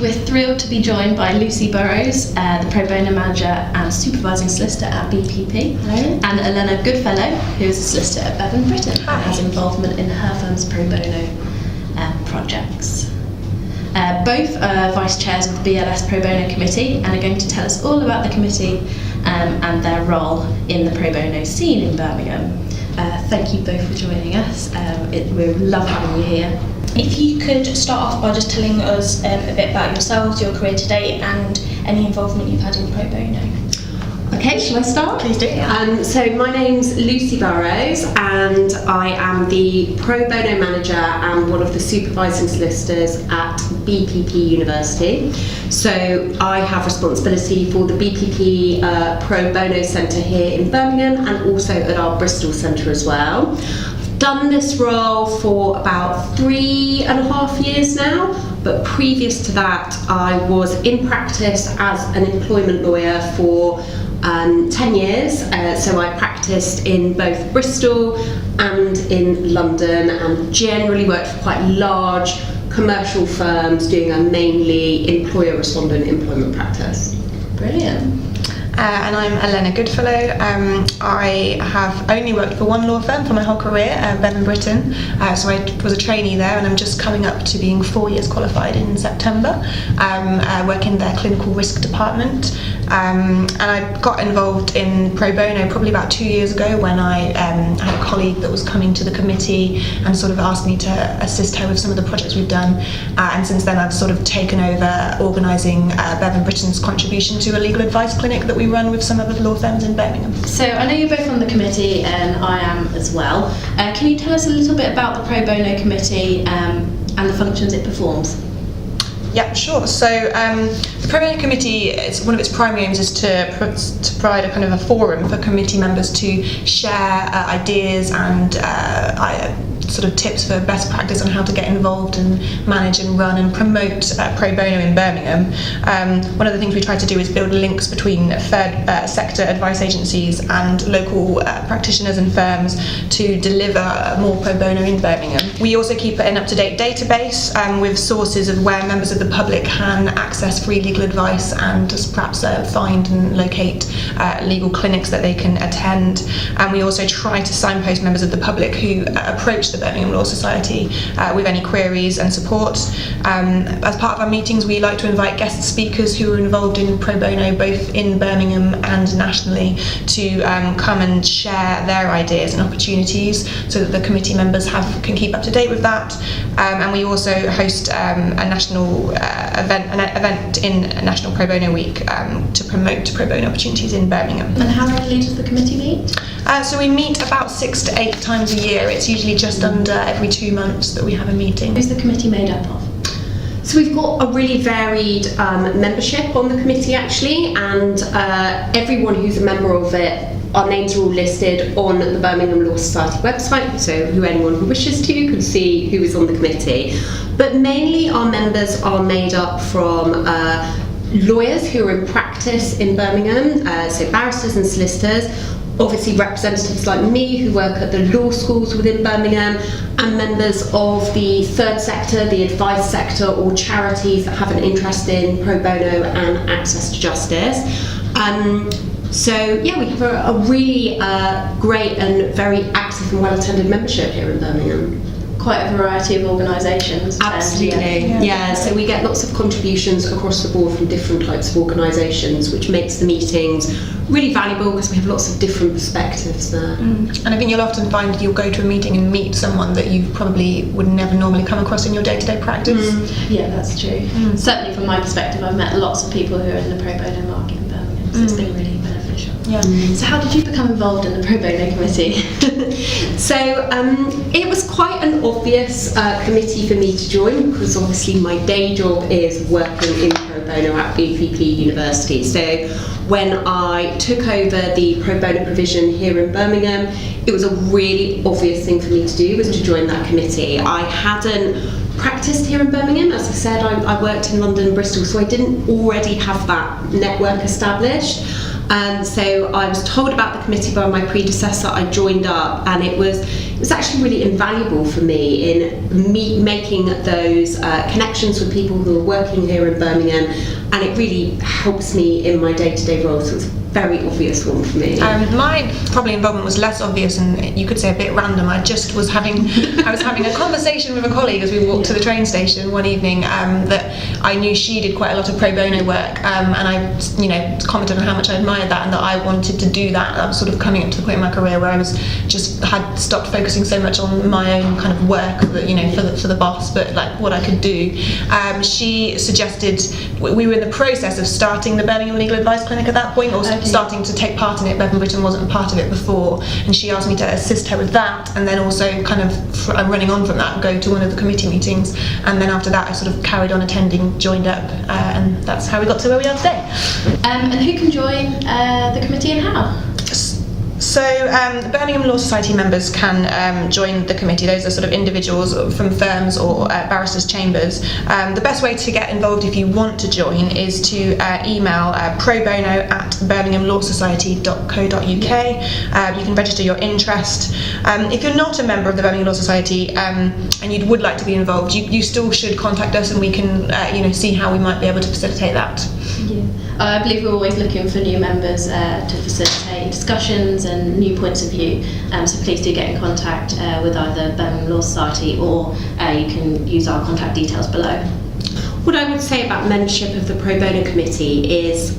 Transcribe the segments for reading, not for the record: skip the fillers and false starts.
We're thrilled to be joined by Lucy Burrows, the Pro Bono Manager and Supervising Solicitor at BPP, and Elena Goodfellow, who is a solicitor at Bevan Britton and has involvement in her firm's Pro Bono projects. Both are Vice Chairs of the BLS Pro Bono Committee and are going to tell us all about the committee and their role in the pro bono scene in Birmingham. Thank you both for joining us. We love having you here. If you could start off by just telling us a bit about yourselves, your career to date, and any involvement you've had in pro bono. Okay, shall I start? Please do. So my name's Lucy Burrows and I am the Pro Bono Manager and one of the Supervising Solicitors at BPP University. So I have responsibility for the BPP Pro Bono Centre here in Birmingham and also at our Bristol Centre as well. I've done this role for about 3.5 years now, but previous to that I was in practice as an employment lawyer for 10 years, so I practiced in both Bristol and in London and generally worked for quite large commercial firms doing a mainly employer-respondent employment practice. Brilliant. And I'm Elena Goodfellow. I have only worked for one law firm for my whole career, Bevan Britton. So I was a trainee there and I'm just coming up to being 4 years qualified in September. Working in their clinical risk department. And I got involved in pro bono probably about 2 years ago when I had a colleague that was coming to the committee and sort of asked me to assist her with some of the projects we've done. And since then I've sort of taken over organising Bevan Britton's contribution to a legal advice clinic that we run with some of the law firms in Birmingham. So I know you're both on the committee and I am as well. Can you tell us a little bit about the Pro Bono Committee and the functions it performs? Yeah, sure. So the Pro Bono Committee, one of its primary aims is to provide a kind of a forum for committee members to share ideas and sort of tips for best practice on how to get involved and manage and run and promote pro bono in Birmingham. One of the things we try to do is build links between third sector advice agencies and local practitioners and firms to deliver more pro bono in Birmingham. We also keep an up-to-date database with sources of where members of the public can access free legal advice and just perhaps find and locate legal clinics that they can attend. And we also try to signpost members of the public who approach the Birmingham Law Society with any queries and support. As part of our meetings we like to invite guest speakers who are involved in pro bono both in Birmingham and nationally to come and share their ideas and opportunities so that the committee members can keep up to date with that. And we also host a national event in National Pro Bono Week to promote pro bono opportunities in Birmingham. And how regularly does the committee meet? So we meet about 6 to 8 times a year. It's usually just under every 2 months that we have a meeting. Who's the committee made up of? So we've got a really varied membership on the committee actually, and everyone who's a member of it, our names are all listed on the Birmingham Law Society website, so anyone who wishes to can see who is on the committee. But mainly our members are made up from lawyers who are in practice in Birmingham, so barristers and solicitors, obviously representatives like me who work at the law schools within Birmingham, and members of the third sector, the advice sector, or charities that have an interest in pro bono and access to justice. So yeah, we have a really great and very active and well-attended membership here in Birmingham. Quite a variety of organisations. Absolutely, yeah. So we get lots of contributions across the board from different types of organisations, which makes the meetings really valuable because we have lots of different perspectives there. And I think you'll often find you'll go to a meeting and meet someone that you probably would never normally come across in your day-to-day practice. Yeah, that's true. Certainly from my perspective, I've met lots of people who are in the pro bono market in Birmingham, so it's been really beneficial. Yeah. So how did you become involved in the pro bono committee? So it was quite an obvious committee for me to join because obviously my day job is working in pro bono at BPP University. So when I took over the pro bono provision here in Birmingham, it was a really obvious thing for me to do was to join that committee. I hadn't practiced here in Birmingham. As I said, I worked in London and Bristol, so I didn't already have that network established. So I was told about the committee by my predecessor. I joined up, and it was it was actually really invaluable for me in making those connections with people who are working here in Birmingham, and it really helps me in my day-to-day role, so it's a very obvious one for me. My probably involvement was less obvious and you could say a bit random. I was having a conversation with a colleague as we walked to the train station one evening that I knew she did quite a lot of pro bono work, and I commented on how much I admired that and that I wanted to do that. I was sort of coming up to the point in my career where I had stopped focusing so much on my own kind of work for the boss, but like what I could do. She suggested, we were in the process of starting the Birmingham Legal Advice Clinic at that point, or starting to take part in it. Bevan Britton wasn't part of it before, and she asked me to assist her with that, and then also kind of running on from that, go to one of the committee meetings, and then after that I sort of carried on attending, joined up, and that's how we got to where we are today. And who can join the committee and how? So the Birmingham Law Society members can join the committee. Those are sort of individuals from firms or barristers' chambers. The best way to get involved if you want to join is to email probono@birminghamlawsociety.co.uk. You can register your interest. If you're not a member of the Birmingham Law Society and you would like to be involved, you still should contact us, and we can see how we might be able to facilitate that. Yeah. I believe we're always looking for new members to facilitate discussions and new points of view, so please do get in contact with either Birmingham Law Society, or you can use our contact details below. What I would say about membership of the Pro Bono Committee is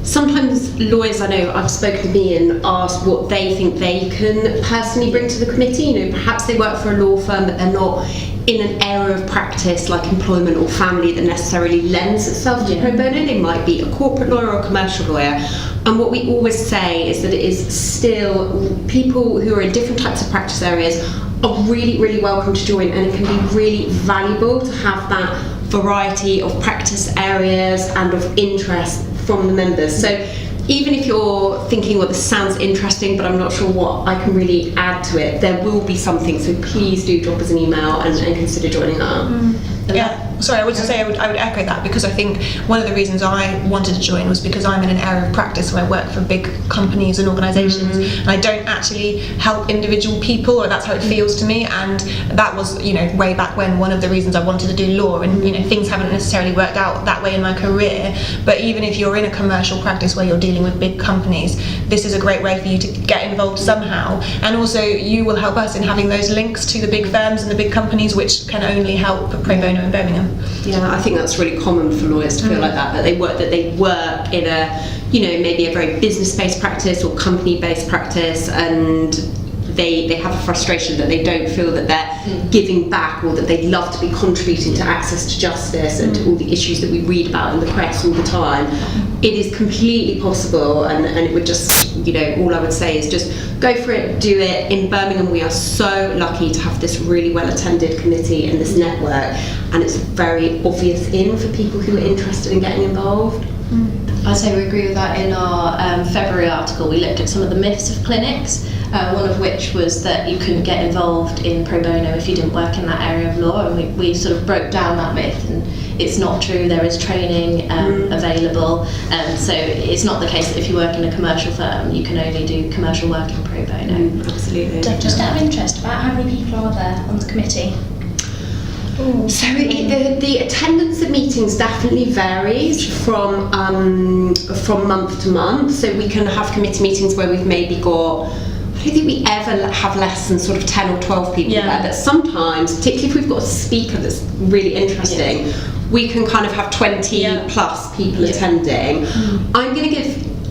sometimes lawyers I know I've spoken to me and asked what they think they can personally bring to the committee. Perhaps they work for a law firm but they're not in an area of practice like employment or family that necessarily lends itself to pro bono. They might be a corporate lawyer or a commercial lawyer, and what we always say is that it is still people who are in different types of practice areas are really, really welcome to join, and it can be really valuable to have that variety of practice areas and of interest from the members. So even if you're thinking, well, this sounds interesting, but I'm not sure what I can really add to it, there will be something, so please do drop us an email and consider joining that. Yeah. Sorry, I would say I would echo that, because I think one of the reasons I wanted to join was because I'm in an area of practice where I work for big companies and organisations, and I don't actually help individual people, or that's how it feels to me. And that was, way back when, one of the reasons I wanted to do law. And things haven't necessarily worked out that way in my career. But even if you're in a commercial practice where you're dealing with big companies, this is a great way for you to get involved somehow. And also, you will help us in having those links to the big firms and the big companies, which can only help pro bono in Birmingham. Yeah, I think that's really common for lawyers to feel like that they work in a, maybe a very business-based practice or company-based practice, and they have a frustration that they don't feel that they're giving back, or that they'd love to be contributing to access to justice and to all the issues that we read about in the press all the time. It is completely possible, and it would just, all I would say is just go for it, do it. In Birmingham, we are so lucky to have this really well-attended committee and this network, and it's very obvious for people who are interested in getting involved. I'd say we agree with that. In our February article, we looked at some of the myths of clinics, one of which was that you couldn't get involved in pro bono if you didn't work in that area of law, and we sort of broke down that myth, and it's not true. There is training available, so it's not the case that if you work in a commercial firm you can only do commercial work in pro bono. Absolutely. Just out of interest, about how many people are there on the committee? So the attendance at meetings definitely varies from month to month. So we can have committee meetings where we've maybe got, I don't think we ever have less than sort of 10 or 12 people there, but sometimes, particularly if we've got a speaker that's really interesting, we can kind of have 20 plus people attending.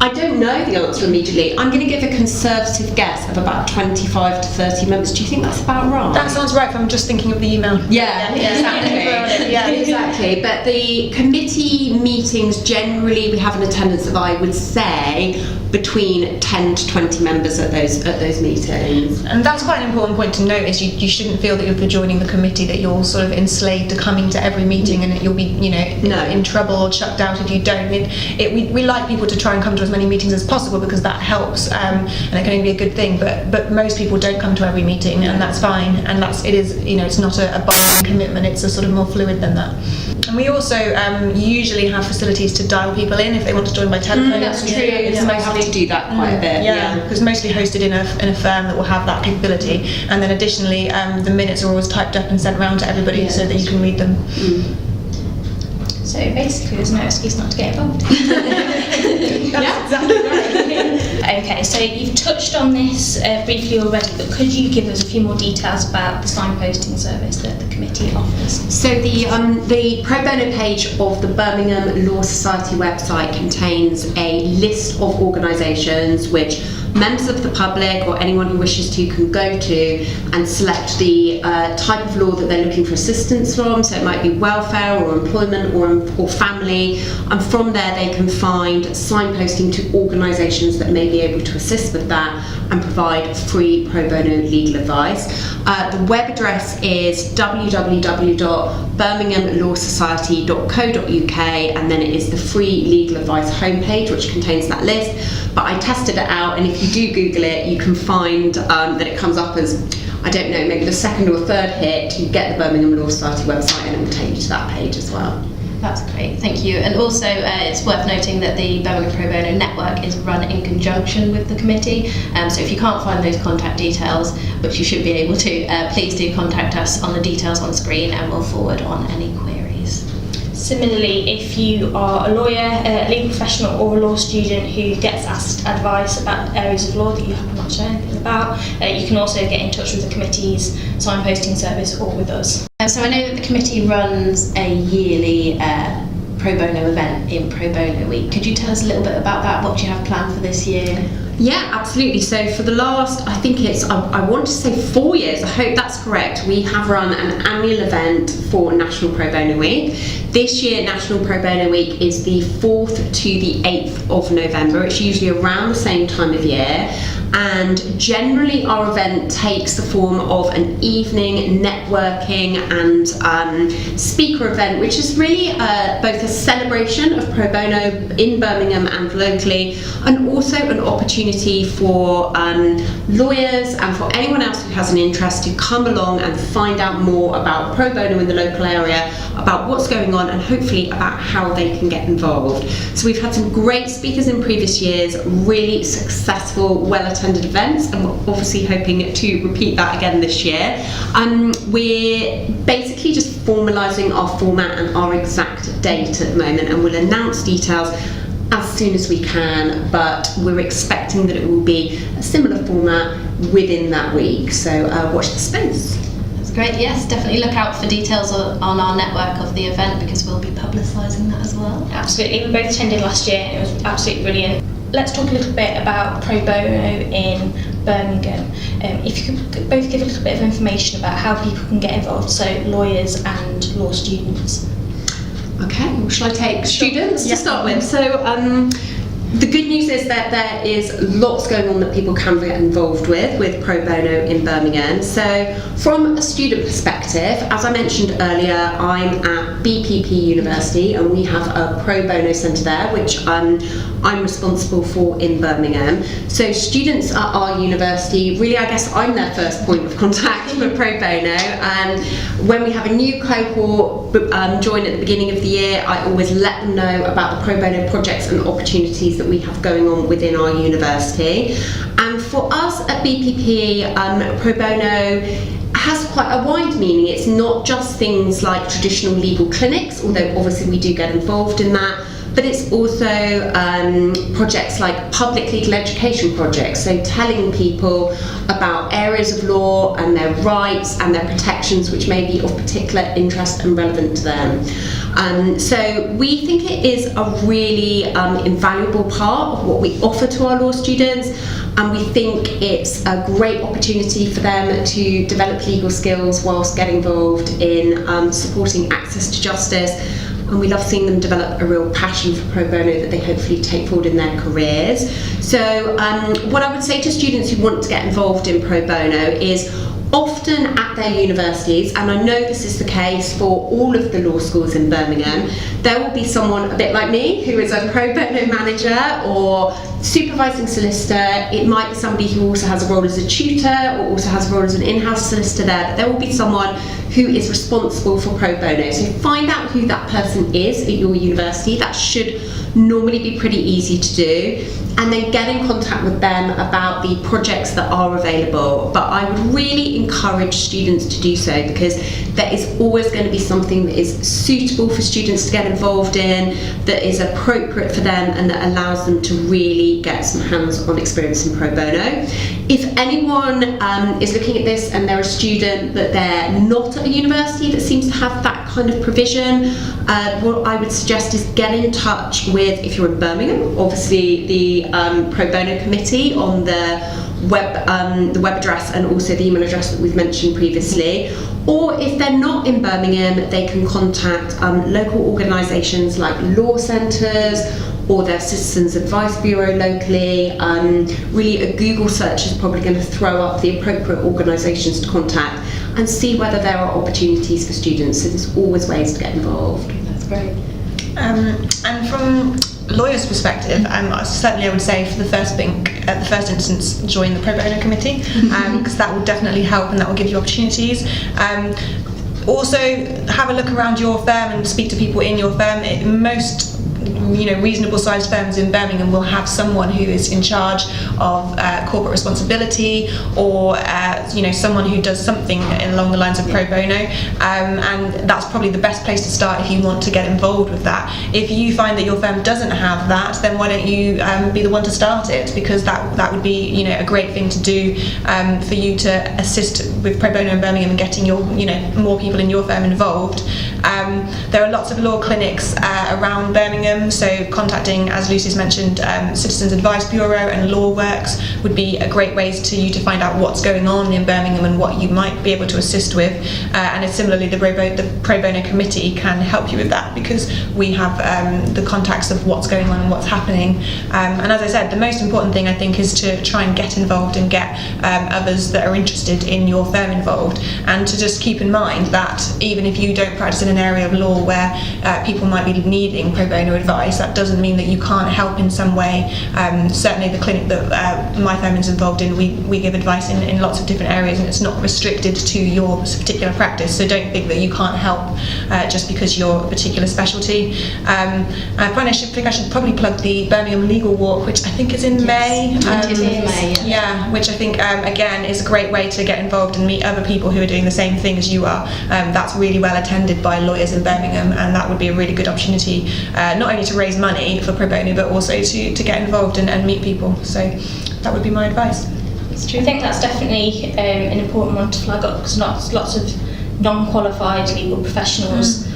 I don't know the answer immediately. I'm going to give a conservative guess of about 25 to 30 members. Do you think that's about right? That sounds right. I'm just thinking of the email. Yeah, exactly. Exactly. But the committee meetings, generally we have an attendance of, I would say, between 10 to 20 members at those meetings. And that's quite an important point to note, is you shouldn't feel that if you're joining the committee that you're sort of enslaved to coming to every meeting and that you'll be in trouble or chucked out if you don't. We like people to try and come to as many meetings as possible, because that helps, and it can only be a good thing, but most people don't come to every meeting, and that's fine, and it's not a binding commitment, it's a sort of more fluid than that. And we also usually have facilities to dial people in if they want to join by telephone. That's true. It's mostly to do that quite a bit. Yeah, because mostly hosted in a firm that will have that capability, and then additionally the minutes are always typed up and sent around to everybody so that you can read them. So basically there's no excuse not to get involved. That's exactly right. Okay, so you've touched on this briefly already, but could you give us a few more details about the signposting service that the committee offers? So the pro bono page of the Birmingham Law Society website contains a list of organisations which members of the public or anyone who wishes to can go to and select the type of law that they're looking for assistance from. So it might be welfare or employment or family, and from there they can find signposting to organisations that may be able to assist with that and provide free pro bono legal advice. The web address is www.birminghamlawsociety.co.uk, and then it is the free legal advice homepage which contains that list. But I tested it out, and if you do Google it, you can find that it comes up as, I don't know, maybe the second or third hit. You get the Birmingham Law Society website and it will take you to that page as well. That's great, thank you. And also it's worth noting that the Birmingham Pro Bono Network is run in conjunction with the committee, so if you can't find those contact details, which you should be able to, please do contact us on the details on screen and we'll forward on any queries. Similarly, if you are a lawyer, a legal professional or a law student who gets asked advice about areas of law that you have not known anything about, you can also get in touch with the committee's signposting service or with us. So I know that the committee runs a yearly pro bono event in Pro Bono Week. Could you tell us a little bit about that? What do you have planned for this year? Yeah, absolutely. So for the last, I think it's, I want to say 4 years, I hope that's correct, we have run an annual event for National Pro Bono Week. This year, National Pro Bono Week is the 4th to the 8th of November. It's usually around the same time of year. And generally our event takes the form of an evening networking and speaker event, which is really both a celebration of pro bono in Birmingham and locally, and also an opportunity for lawyers and for anyone else who has an interest to come along and find out more about pro bono in the local area, about what's going on, and hopefully about how they can get involved. So we've had some great speakers in previous years, really successful, well-attended events, and we're obviously hoping to repeat that again this year. We're basically just formalising our format and our exact date at the moment, and we'll announce details as soon as we can, but we're expecting that it will be a similar format within that week, so watch the space. That's great, yes, definitely look out for details on our network of the event because we'll be publicising that as well. Absolutely, we both attended last year and it was absolutely brilliant. Let's talk a little bit about pro bono in Birmingham. If you could both give a little bit of information about how people can get involved, so lawyers and law students. Okay, well, shall I take students to start with? So the good news is that there is lots going on that people can get involved with pro bono in Birmingham. So from a student perspective, as I mentioned earlier, I'm at BPP University and we have a pro bono centre there, which I'm responsible for in Birmingham. So students at our university, really I guess I'm their first point of contact for pro bono. And when we have a new cohort join at the beginning of the year, I always let them know about the pro bono projects and opportunities that we have going on within our university. And for us at BPP, pro bono has quite a wide meaning. It's not just things like traditional legal clinics, although obviously we do get involved in that, but it's also projects like public legal education projects, so telling people about areas of law and their rights and their protections which may be of particular interest and relevant to them. So we think it is a really invaluable part of what we offer to our law students, and we think it's a great opportunity for them to develop legal skills whilst getting involved in supporting access to justice. And we love seeing them develop a real passion for pro bono that they hopefully take forward in their careers. So what I would say to students who want to get involved in pro bono is often at their universities, and I know this is the case for all of the law schools in Birmingham, there will be someone a bit like me who is a pro bono manager or supervising solicitor, it might be somebody who also has a role as a tutor or also has a role as an in-house solicitor there, but there will be someone who is responsible for pro bono. So find out who that person is at your university. That should normally be pretty easy to do, and then get in contact with them about the projects that are available. But I would really encourage students to do so, because there is always going to be something that is suitable for students to get involved in, that is appropriate for them, and that allows them to really get some hands-on experience in pro bono. If anyone is looking at this and they're a student but they're not at a university that seems to have that kind of provision, what I would suggest is get in touch with, if you're in Birmingham, obviously the pro bono committee on the web address and also the email address that we've mentioned previously. Or if they're not in Birmingham, they can contact local organisations like law centres or their Citizens Advice Bureau locally. Really a Google search is probably going to throw up the appropriate organisations to contact and see whether there are opportunities for students. So there's always ways to get involved. That's great. And from lawyers' perspective, certainly I would say for the first instance, join the pro bono committee, because that will definitely help and that will give you opportunities. Also, have a look around your firm and speak to people in your firm. Most reasonable sized firms in Birmingham will have someone who is in charge of corporate responsibility, or someone who does something along the lines of pro bono, and that's probably the best place to start if you want to get involved with that. If you find that your firm doesn't have that, then why don't you be the one to start it, because that would be a great thing to do for you to assist with pro bono in Birmingham and getting your more people in your firm involved. There are lots of law clinics around Birmingham, so contacting, as Lucy's mentioned, Citizens Advice Bureau and Law Works would be a great way to you to find out what's going on in Birmingham and what you might be able to assist with. And similarly, the Pro Bono Committee can help you with that, because we have the contacts of what's going on and what's happening. And as I said, the most important thing I think is to try and get involved and get others that are interested in your firm involved, and to just keep in mind that even if you don't practice in an area of law where people might be needing pro bono advice, that doesn't mean that you can't help in some way. Certainly the clinic that my firm is involved in, we give advice in lots of different areas, and it's not restricted to your particular practice, so don't think that you can't help just because you're a particular specialty. I think I should probably plug the Birmingham Legal Walk, which I think is in May. 20th of May, yeah, which I think again is a great way to get involved and meet other people who are doing the same thing as you are. That's really well attended by lawyers in Birmingham, and that would be a really good opportunity, not only to raise money for pro bono, but also to get involved and meet people. So that would be my advice. It's true. I think that's definitely an important one to flag up, because lots of non-qualified legal professionals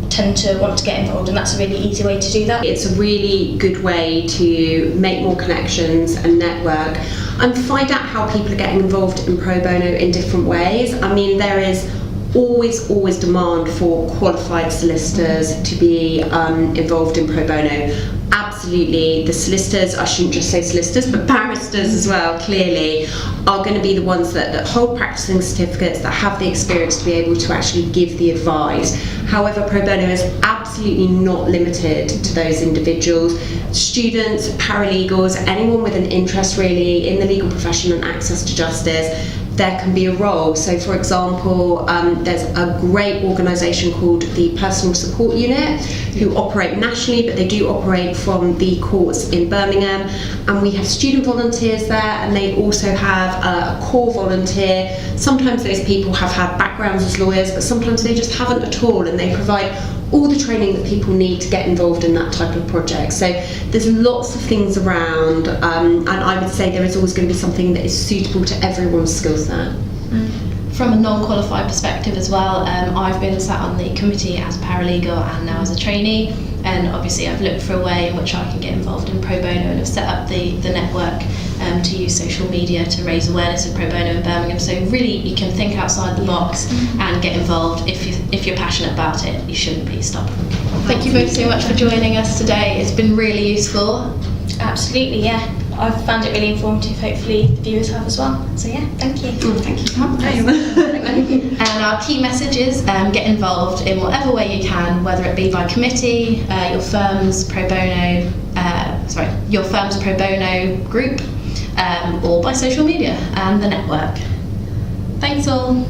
tend to want to get involved, and that's a really easy way to do that. It's a really good way to make more connections and network and find out how people are getting involved in pro bono in different ways. I mean, there is always demand for qualified solicitors to be involved in pro bono. Absolutely, the solicitors, I shouldn't just say solicitors, but barristers as well, clearly, are going to be the ones that hold practicing certificates, that have the experience to be able to actually give the advice. However, pro bono is absolutely not limited to those individuals. Students, paralegals, anyone with an interest really in the legal profession and access to justice, there can be a role. So for example, there's a great organisation called the Personal Support Unit who operate nationally, but they do operate from the courts in Birmingham, and we have student volunteers there, and they also have a core volunteer. Sometimes those people have had backgrounds as lawyers, but sometimes they just haven't at all, and they provide all the training that people need to get involved in that type of project. So there's lots of things around, and I would say there is always going to be something that is suitable to everyone's skill set. From a non-qualified perspective as well, I've been sat on the committee as a paralegal and now as a trainee, and obviously I've looked for a way in which I can get involved in pro bono, and have set up the network to use social media to raise awareness of pro bono in Birmingham. So really you can think outside the box and get involved. If you're passionate about it, you shouldn't be stopped. Thank you both so much for joining us today. It's been really useful. Absolutely, yeah. I've found it really informative. Hopefully the viewers have as well. So yeah, thank you. Thank you. And our key message is get involved in whatever way you can, whether it be by committee, your firm's pro bono your firm's pro bono group, or by social media and the network. Thanks all.